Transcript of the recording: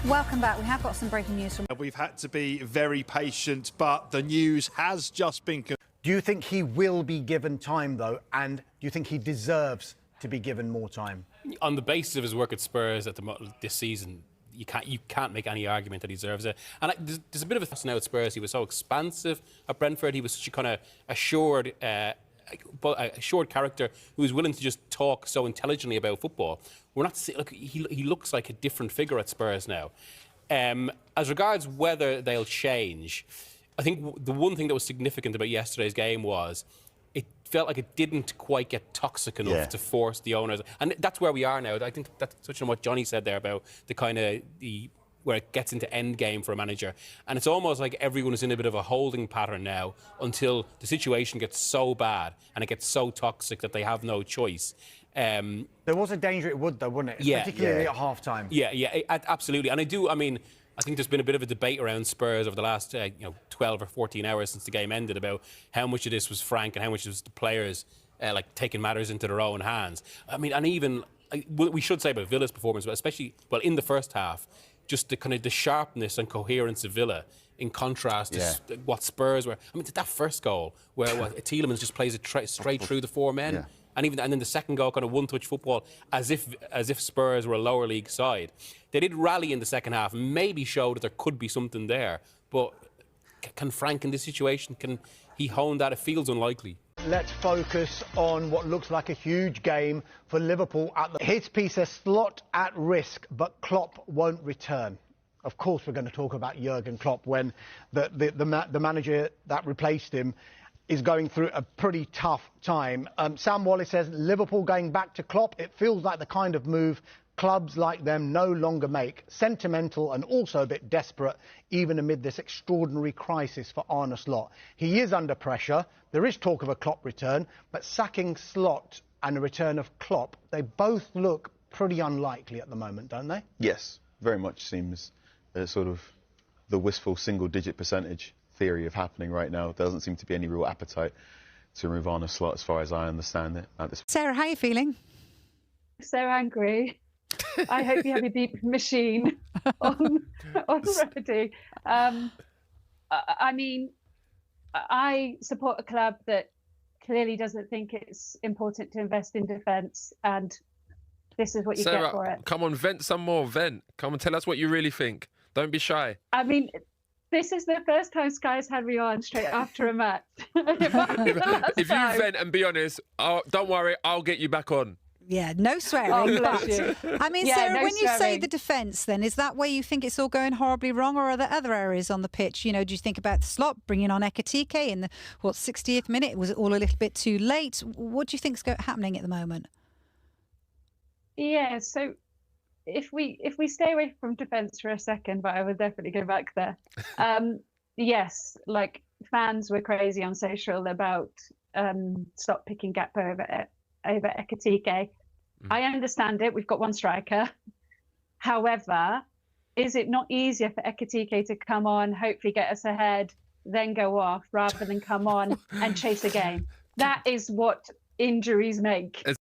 Welcome back. We have got some breaking news from... We've had to be very patient, but the news has just been... Do you think he will be given time, though, and do you think he deserves to be given more time? On the basis of his work at Spurs this season, you can't make any argument that he deserves it. And there's a bit of a fuss now at Spurs. He was so expansive at Brentford. He was such a kind of assured character who was willing to just talk so intelligently about football. We're not look. He looks like a different figure at Spurs now. As regards whether they'll change, I think the one thing that was significant about yesterday's game was it felt like it didn't quite get toxic enough to force the owners, and that's where we are now. I think that's touching on what Johnny said there about the kind of where it gets into end game for a manager, and it's almost like everyone is in a bit of a holding pattern now until the situation gets so bad and it gets so toxic that they have no choice. There was a danger it would, though, wouldn't it? Particularly at half-time. Yeah, absolutely. And I think there's been a bit of a debate around Spurs over the last 12 or 14 hours since the game ended about how much of this was Frank and how much was the players taking matters into their own hands. I mean, and even we should say about Villa's performance, but especially in the first half, just the sharpness and coherence of Villa in contrast to what Spurs were. I mean, that first goal where Tielemans just plays it straight through the four men. Yeah. And then the second goal, kind of one-touch football, as if Spurs were a lower league side. They did rally in the second half, maybe showed that there could be something there. But can Frank, in this situation, can he hone that? It feels unlikely. Let's focus on what looks like a huge game for Liverpool. His piece says Slot at risk, but Klopp won't return. Of course, we're going to talk about Jurgen Klopp when the manager that replaced him is going through a pretty tough time. Sam Wallace says Liverpool going back to Klopp, it feels like the kind of move clubs like them no longer make. Sentimental and also a bit desperate, even amid this extraordinary crisis for Arne Slot. He is under pressure. There is talk of a Klopp return, but sacking Slot and the return of Klopp, they both look pretty unlikely at the moment, don't they? Yes, very much seems sort of the wistful single-digit percentage theory of happening right now. There doesn't seem to be any real appetite to remove Arne Slot, as far as I understand it at this point. Sarah, how are you feeling? So angry. I hope you have your beep machine on ready. I mean, I support a club that clearly doesn't think it's important to invest in defence, and this is what you get for it. Come on, vent some more, vent. Come and tell us what you really think. Don't be shy. I mean, this is the first time Sky's had me on straight after a match. If you vent and be honest, don't worry, I'll get you back on. Yeah, no swearing. I mean, yeah, Sarah, no when you say swearing. the defence, then, is that where you think it's all going horribly wrong, or are there other areas on the pitch? Do you think about the Slot, bringing on Ekitike in the, 60th minute? Was it all a little bit too late? What do you think's happening at the moment? Yeah, so if we stay away from defence for a second, but I would definitely go back there. Yes, fans were crazy on social about Slot picking Gap over Ekitike. I understand it. We've got one striker. However, is it not easier for Ekitike to come on, hopefully get us ahead, then go off, rather than come on and chase a game? That is what injuries make.